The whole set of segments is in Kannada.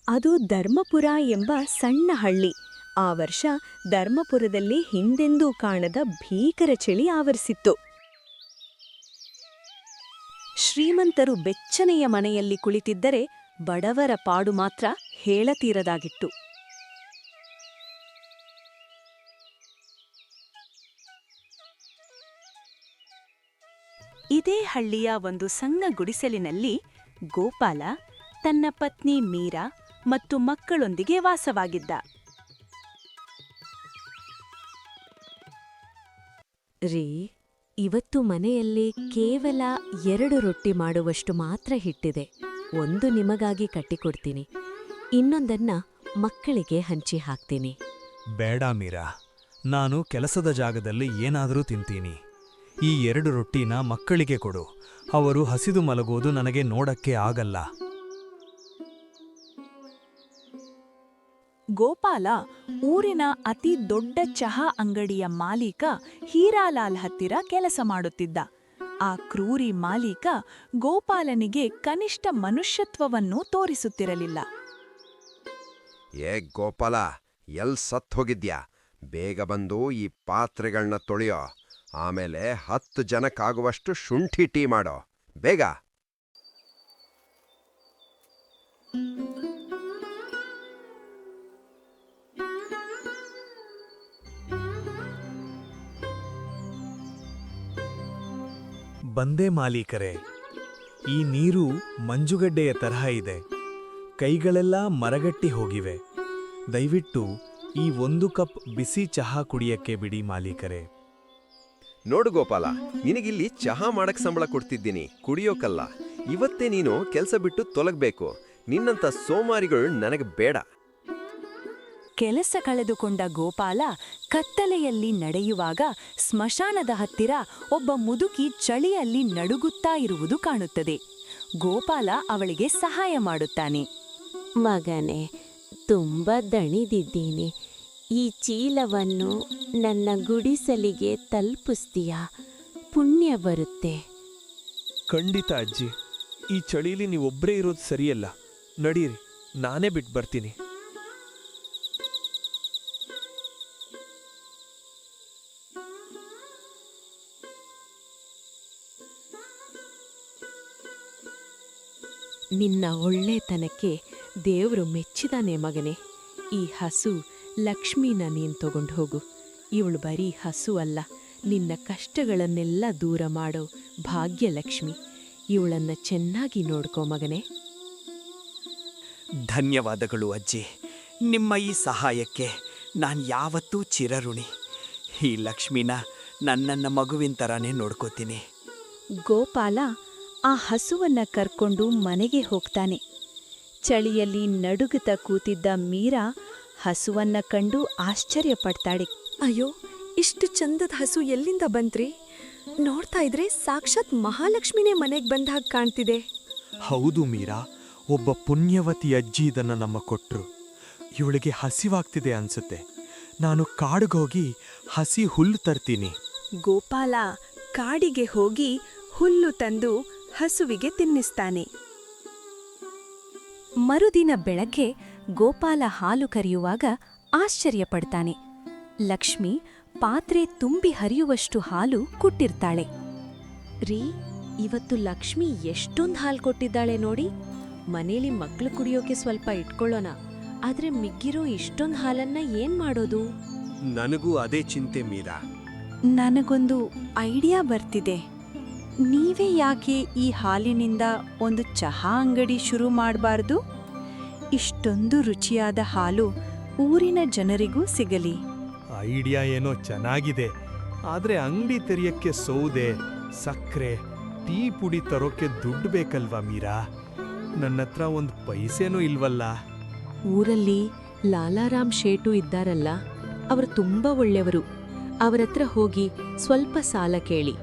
ಅದು ಧರ್ಮಪುರ ಎಂಬ ಸಣ್ಣ ಹಳ್ಳಿ. ಆ ವರ್ಷ ಧರ್ಮಪುರದಲ್ಲಿ ಹಿಂದೆಂದೂ ಕಾಣದ ಭೀಕರ ಚಳಿ ಆವರಿಸಿತ್ತು. ಶ್ರೀಮಂತರು ಬೆಚ್ಚನೆಯ ಮನೆಯಲ್ಲಿ ಕುಳಿತಿದ್ದರೆ ಬಡವರ ಪಾಡು ಮಾತ್ರ ಹೇಳತೀರದಾಗಿತ್ತು. ಇದೇ ಹಳ್ಳಿಯ ಒಂದು ಸಣ್ಣ ಗುಡಿಸಲಿನಲ್ಲಿ ಗೋಪಾಲ ತನ್ನ ಪತ್ನಿ ಮೀರಾ ಮತ್ತು ಮಕ್ಕಳೊಂದಿಗೆ ವಾಸವಾಗಿದ್ದ. ರೀ, ಇವತ್ತು ಮನೆಯಲ್ಲಿ ಕೇವಲ 2 ರೊಟ್ಟಿ ಮಾಡುವಷ್ಟು ಮಾತ್ರ ಹಿಟ್ಟಿದೆ. ಒಂದು ನಿಮಗಾಗಿ ಕಟ್ಟಿಕೊಡ್ತೀನಿ, ಇನ್ನೊಂದನ್ನ ಮಕ್ಕಳಿಗೆ ಹಂಚಿ ಹಾಕ್ತೀನಿ. ಬೇಡ ಮೀರಾ, ನಾನು ಕೆಲಸದ ಜಾಗದಲ್ಲಿ ಏನಾದರೂ ತಿಂತೀನಿ. ಈ 2 ರೊಟ್ಟಿನ ಮಕ್ಕಳಿಗೆ ಕೊಡು. ಅವರು ಹಸಿದು ಮಲಗೋದು ನನಗೆ ನೋಡಕ್ಕೆ ಆಗಲ್ಲ. ಗೋಪಾಲ ಊರಿನ ಅತಿ ದೊಡ್ಡ ಚಹಾ ಅಂಗಡಿಯ ಮಾಲೀಕ ಹೀರಾಲಾಲ್ ಹತ್ತಿರ ಕೆಲಸ ಮಾಡುತ್ತಿದ್ದ. ಆ ಕ್ರೂರಿ ಮಾಲೀಕ ಗೋಪಾಲನಿಗೆ ಕನಿಷ್ಠ ಮನುಷ್ಯತ್ವವನ್ನೂ ತೋರಿಸುತ್ತಿರಲಿಲ್ಲ. ಏ ಗೋಪಾಲ, ಎಲ್ ಸತ್ ಹೋಗಿದ್ಯಾ? ಬೇಗ ಬಂದು ಈ ಪಾತ್ರೆಗಳನ್ನ ತೊಳೆಯೋ. ಆಮೇಲೆ 10 ಜನಕ್ಕಾಗುವಷ್ಟು ಶುಂಠಿ ಟೀ ಮಾಡೋ, ಬೇಗ. ಬಂದೇ ಮಾಲೀಕರೇ. ಈ ನೀರು ಮಂಜುಗಡ್ಡೆಯ ತರಹ ಇದೆ. ಕೈಗಳೆಲ್ಲ ಮರಗಟ್ಟಿ ಹೋಗಿವೆ. ದಯವಿಟ್ಟು ಈ 1 ಕಪ್ ಬಿಸಿ ಚಹಾ ಕುಡಿಯಕ್ಕೆ ಬಿಡಿ ಮಾಲೀಕರೇ. ನೋಡು ಗೋಪಾಲ, ನಿನಗಿಲ್ಲಿ ಚಹಾ ಮಾಡಕ್ ಸಂಬಳ ಕೊಡ್ತಿದ್ದೀನಿ, ಕುಡಿಯೋಕಲ್ಲ. ಇವತ್ತೇ ನೀನು ಕೆಲ್ಸ ಬಿಟ್ಟು ತೊಲಗಬೇಕು. ನಿನ್ನಂಥ ಸೋಮಾರಿಗಳು ನನಗೆ ಬೇಡ. ಕೆಲಸ ಕಳೆದುಕೊಂಡ ಗೋಪಾಲ ಕತ್ತಲೆಯಲ್ಲಿ ನಡೆಯುವಾಗ ಸ್ಮಶಾನದ ಹತ್ತಿರ ಒಬ್ಬ ಮುದುಕಿ ಚಳಿಯಲ್ಲಿ ನಡುಗುತ್ತಾ ಇರುವುದು ಕಾಣುತ್ತದೆ. ಗೋಪಾಲ ಅವಳಿಗೆ ಸಹಾಯ ಮಾಡುತ್ತಾನೆ. ಮಗನೇ, ತುಂಬ ದಣಿದಿದ್ದೀನಿ. ಈ ಚೀಲವನ್ನು ನನ್ನ ಗುಡಿಸಲಿಗೆ ತಲುಪಿಸ್ತೀಯಾ? ಪುಣ್ಯ ಬರುತ್ತೆ. ಖಂಡಿತ ಅಜ್ಜಿ, ಈ ಚಳಿಲಿ ನೀವೊಬ್ಬರೇ ಇರೋದು ಸರಿಯಲ್ಲ. ನಡೀರಿ, ನಾನೇ ಬಿಟ್ಟು ಬರ್ತೀನಿ. ನಿನ್ನ ಒಳ್ಳೆತನಕ್ಕೆ ದೇವರು ಮೆಚ್ಚಿದಾನೆ ಮಗನೇ. ಈ ಹಸು ಲಕ್ಷ್ಮೀನ ನೀನ್ ತಗೊಂಡು ಹೋಗು. ಇವಳು ಬರೀ ಹಸು ಅಲ್ಲ, ನಿನ್ನ ಕಷ್ಟಗಳನ್ನೆಲ್ಲ ದೂರ ಮಾಡೋ ಭಾಗ್ಯಲಕ್ಷ್ಮಿ. ಇವಳನ್ನ ಚೆನ್ನಾಗಿ ನೋಡ್ಕೋ ಮಗನೇ. ಧನ್ಯವಾದಗಳು ಅಜ್ಜಿ. ನಿಮ್ಮ ಈ ಸಹಾಯಕ್ಕೆ ನಾನು ಯಾವತ್ತೂ ಚಿರಋಣಿ. ಈ ಲಕ್ಷ್ಮಿನ ನನ್ನ ಮಗುವಿನ ಥರನೇ ನೋಡ್ಕೋತೀನಿ. ಗೋಪಾಲ ಆ ಹಸುವನ್ನ ಕರ್ಕೊಂಡು ಮನೆಗೆ ಹೋಗ್ತಾನೆ. ಚಳಿಯಲ್ಲಿ ನಡುಗುತ್ತಾ ಕೂತಿದ್ದ ಮೀರಾ ಹಸುವನ್ನ ಕಂಡು ಆಶ್ಚರ್ಯಪಡ್ತಾಳೆ. ಅಯ್ಯೋ, ಇಷ್ಟು ಚಂದದ ಹಸು ಎಲ್ಲಿಂದ ಬಂತ್ರಿ? ನೋಡ್ತಾ ಇದ್ರೆ ಸಾಕ್ಷಾತ್ ಮಹಾಲಕ್ಷ್ಮಿನೇ ಮನೆಗೆ ಬಂದ ಹಾಗೆ ಕಾಣ್ತಿದೆ. ಹೌದು ಮೀರಾ, ಒಬ್ಬ ಪುಣ್ಯವತಿ ಅಜ್ಜಿ ಇದನ್ನ ನಮ್ಮ ಕೊಟ್ರು. ಇವಳಿಗೆ ಹಸಿವಾಗ್ತಿದೆ ಅನ್ಸುತ್ತೆ. ನಾನು ಕಾಡಿಗೋಗಿ ಹಸಿ ಹುಲ್ಲು ತರ್ತೀನಿ. ಗೋಪಾಲ ಕಾಡಿಗೆ ಹೋಗಿ ಹುಲ್ಲು ತಂದು ಹಸುವಿಗೆ ತಿನ್ನಿಸ್ತಾನೆ. ಮರುದಿನ ಬೆಳಗ್ಗೆ ಗೋಪಾಲ ಹಾಲು ಕರೆಯುವಾಗ ಆಶ್ಚರ್ಯಪಡ್ತಾನೆ. ಲಕ್ಷ್ಮಿ ಪಾತ್ರೆ ತುಂಬಿ ಹರಿಯುವಷ್ಟು ಹಾಲು ಕೊಟ್ಟಿರ್ತಾಳೆ. ರೀ, ಇವತ್ತು ಲಕ್ಷ್ಮಿ ಎಷ್ಟೊಂದು ಹಾಲು ಕೊಟ್ಟಿದ್ದಾಳೆ ನೋಡಿ. ಮನೇಲಿ ಮಕ್ಳು ಕುಡಿಯೋಕೆ ಸ್ವಲ್ಪ ಇಟ್ಕೊಳ್ಳೋಣ. ಆದ್ರೆ ಮಿಕ್ಕಿರೋ ಇಷ್ಟೊಂದು ಹಾಲನ್ನ ಏನ್ ಮಾಡೋದು? ನನಗೂ ಅದೇ ಚಿಂತೆ ಮೀರಾ. ನನಗೊಂದು ಐಡಿಯಾ ಬರ್ತಿದೆ. ನೀವೇ ಯಾಕೆ ಈ ಹಾಲಿನಿಂದ ಒಂದು ಚಹಾ ಅಂಗಡಿ ಶುರು ಮಾಡಬಾರ್ದು? ಇಷ್ಟೊಂದು ರುಚಿಯಾದ ಹಾಲು ಊರಿನ ಜನರಿಗೂ ಸಿಗಲಿ. ಐಡಿಯಾ ಏನೋ ಚೆನ್ನಾಗಿದೆ, ಆದ್ರೆ ಅಂಗಡಿ ತೆರೆಯಕ್ಕೆ ಸೌದೆ, ಸಕ್ಕರೆ, ಟೀ ಪುಡಿ ತರೋಕೆ ದುಡ್ಡು ಬೇಕಲ್ವಾ ಮೀರಾ? ನನ್ನತ್ರ ಒಂದು ಪೈಸೆನೂ ಇಲ್ವಲ್ಲ. ಊರಲ್ಲಿ ಲಾಲಾರಾಮ್ ಶೇಟು ಇದ್ದಾರಲ್ಲ, ಅವರು ತುಂಬಾ ಒಳ್ಳೆಯವರು. ಅವರತ್ರ ಹೋಗಿ ಸ್ವಲ್ಪ ಸಾಲ ಕೇಳಿ.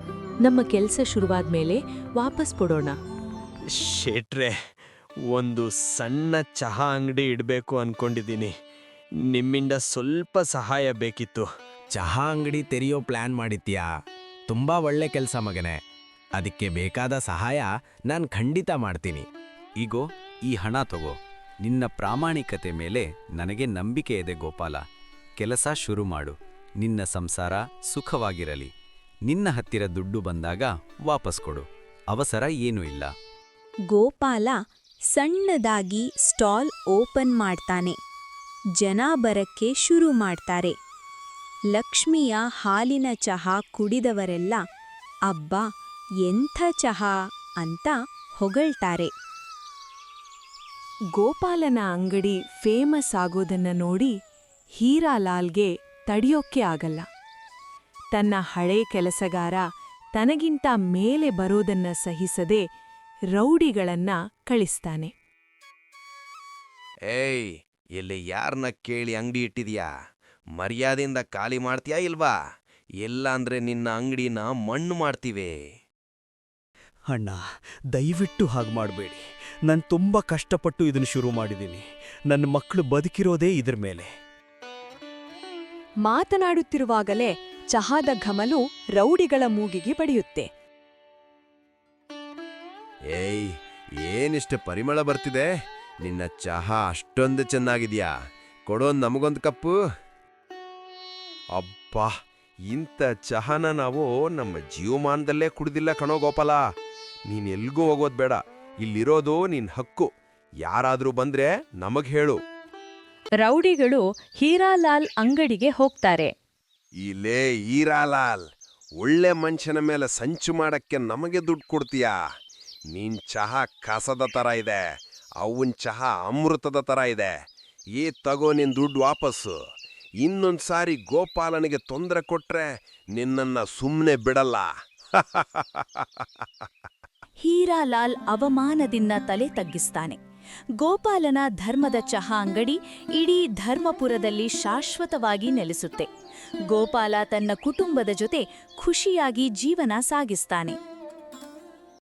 ನಮ್ಮ ಕೆಲಸ ಶುರುವಾದ್ಮೇಲೆ ವಾಪಸ್ ಕೊಡೋಣ. ಶೇಟ್ರೆ, ಒಂದು ಸಣ್ಣ ಚಹಾ ಅಂಗಡಿ ಇಡಬೇಕು ಅನ್ಕೊಂಡಿದ್ದೀನಿ. ನಿಮ್ಮಿಂದ ಸ್ವಲ್ಪ ಸಹಾಯ ಬೇಕಿತ್ತು. ಚಹಾ ಅಂಗಡಿ ತೆರೆಯೋ ಪ್ಲಾನ್ ಮಾಡಿದ್ಯಾ? ತುಂಬಾ ಒಳ್ಳೆ ಕೆಲಸ ಮಗನೇ. ಅದಕ್ಕೆ ಬೇಕಾದ ಸಹಾಯ ನಾನು ಖಂಡಿತ ಮಾಡ್ತೀನಿ. ಈಗೋ ಈ ಹಣ ತಗೋ. ನಿನ್ನ ಪ್ರಾಮಾಣಿಕತೆ ಮೇಲೆ ನನಗೆ ನಂಬಿಕೆ ಇದೆ ಗೋಪಾಲ. ಕೆಲಸ ಶುರು ಮಾಡು. ನಿನ್ನ ಸಂಸಾರ ಸುಖವಾಗಿರಲಿ. ನಿನ್ನ ಹತ್ತಿರ ದುಡ್ಡು ಬಂದಾಗ ವಾಪಸ್ ಕೊಡು. ಅವಸರ ಏನೂ ಇಲ್ಲ. ಗೋಪಾಲ ಸಣ್ಣದಾಗಿ ಸ್ಟಾಲ್ ಓಪನ್ ಮಾಡ್ತಾನೆ. ಜನ ಬರಕ್ಕೆ ಶುರು ಮಾಡ್ತಾರೆ. ಲಕ್ಷ್ಮಿಯ ಹಾಲಿನ ಚಹಾ ಕುಡಿದವರೆಲ್ಲ ಅಬ್ಬಾ ಎಂಥ ಚಹಾ ಅಂತ ಹೊಗಳ್ತಾರೆ. ಗೋಪಾಲನ ಅಂಗಡಿ ಫೇಮಸ್ ಆಗೋದನ್ನ ನೋಡಿ ಹೀರಾಲಾಲ್ಗೆ ತಡೆಯೋಕ್ಕೆ ಆಗಲ್ಲ. ತನ್ನ ಹಳೇ ಕೆಲಸಗಾರ ತನಗಿಂತ ಮೇಲೆ ಬರೋದನ್ನ ಸಹಿಸದೆ ರೌಡಿಗಳನ್ನ ಕಳಿಸ್ತಾನೆ. ಏಯ್, ಇಲ್ಲಿ ಯಾರನ್ನ ಕೇಳಿ ಅಂಗಡಿ ಇಟ್ಟಿದ್ಯಾ? ಮರ್ಯಾದೆಯಿಂದ ಖಾಲಿ ಮಾಡ್ತೀಯಾ ಇಲ್ವಾ? ಇಲ್ಲ ಅಂದ್ರೆ ನಿನ್ನ ಅಂಗಡಿನ ಮಣ್ಣು ಮಾಡ್ತೀವಿ. ಅಣ್ಣ, ದಯವಿಟ್ಟು ಹಾಗೆ ಮಾಡಬೇಡಿ. ನಾನು ತುಂಬ ಕಷ್ಟಪಟ್ಟು ಇದನ್ನು ಶುರು ಮಾಡಿದ್ದೀನಿ. ನನ್ನ ಮಕ್ಕಳು ಬದುಕಿರೋದೇ ಇದ್ರ ಮೇಲೆ. ಮಾತನಾಡುತ್ತಿರುವಾಗಲೇ ಚಹಾದ ಘಮಲು ರೌಡಿಗಳ ಮೂಗಿಗೆ ಬಡಿಯುತ್ತೆ. ಏಯ್, ಏನಿಷ್ಟು ಪರಿಮಳ ಬರ್ತಿದೆ? ನಿನ್ನ ಚಹಾ ಅಷ್ಟೊಂದು ಚೆನ್ನಾಗಿದ್ಯಾ? ಕೊಡೋ ನಮಗೊಂದು ಕಪ್ಪು. ಅಬ್ಬಾ, ಇಂಥ ಚಹಾನ ನಾವು ನಮ್ಮ ಜೀವಮಾನದಲ್ಲೇ ಕುಡ್ದಿಲ್ಲ ಕಣೋ ಗೋಪಾಲ. ನೀನ್ ಎಲ್ಗೂ ಹೋಗೋದ್ ಬೇಡ. ಇಲ್ಲಿರೋದು ನಿನ್ ಹಕ್ಕು. ಯಾರಾದ್ರೂ ಬಂದ್ರೆ ನಮಗ್ ಹೇಳು. ರೌಡಿಗಳು ಹೀರಾಲಾಲ್ ಅಂಗಡಿಗೆ ಹೋಗ್ತಾರೆ. ಇಲ್ಲೇ ಈರಾಲಾಲ್, ಒಳ್ಳೆ ಮನುಷ್ಯನ ಮೇಲೆ ಸಂಚು ಮಾಡಕ್ಕೆ ನಮಗೆ ದುಡ್ಡು ಕೊಡ್ತೀಯಾ? ನಿನ್ ಚಹಾ ಕಸದ ತರ ಇದೆ, ಅವನ್ ಚಹಾ ಅಮೃತದ ತರ ಇದೆ. ತಗೋ ನಿನ್ ದುಡ್ಡು ವಾಪಸ್ಸು. ಇನ್ನೊಂದ್ಸಾರಿ ಗೋಪಾಲನಿಗೆ ತೊಂದರೆ ಕೊಟ್ರೆ ನಿನ್ನನ್ನ ಸುಮ್ಮನೆ ಬಿಡಲ್ಲ. ಹೀರಾಲಾಲ್ ಅವಮಾನದಿಂದ ತಲೆ ತಗ್ಗಿಸ್ತಾನೆ. ಗೋಪಾಲನ ಧರ್ಮದ ಚಹಾ ಅಂಗಡಿ ಇಡೀ ಧರ್ಮಪುರದಲ್ಲಿ ಶಾಶ್ವತವಾಗಿ ನೆಲೆಸುತ್ತೆ. ಗೋಪಾಲ ತನ್ನ ಕುಟುಂಬದ ಜೊತೆ ಖುಷಿಯಾಗಿ ಜೀವನ ಸಾಗಿಸ್ತಾನೆ.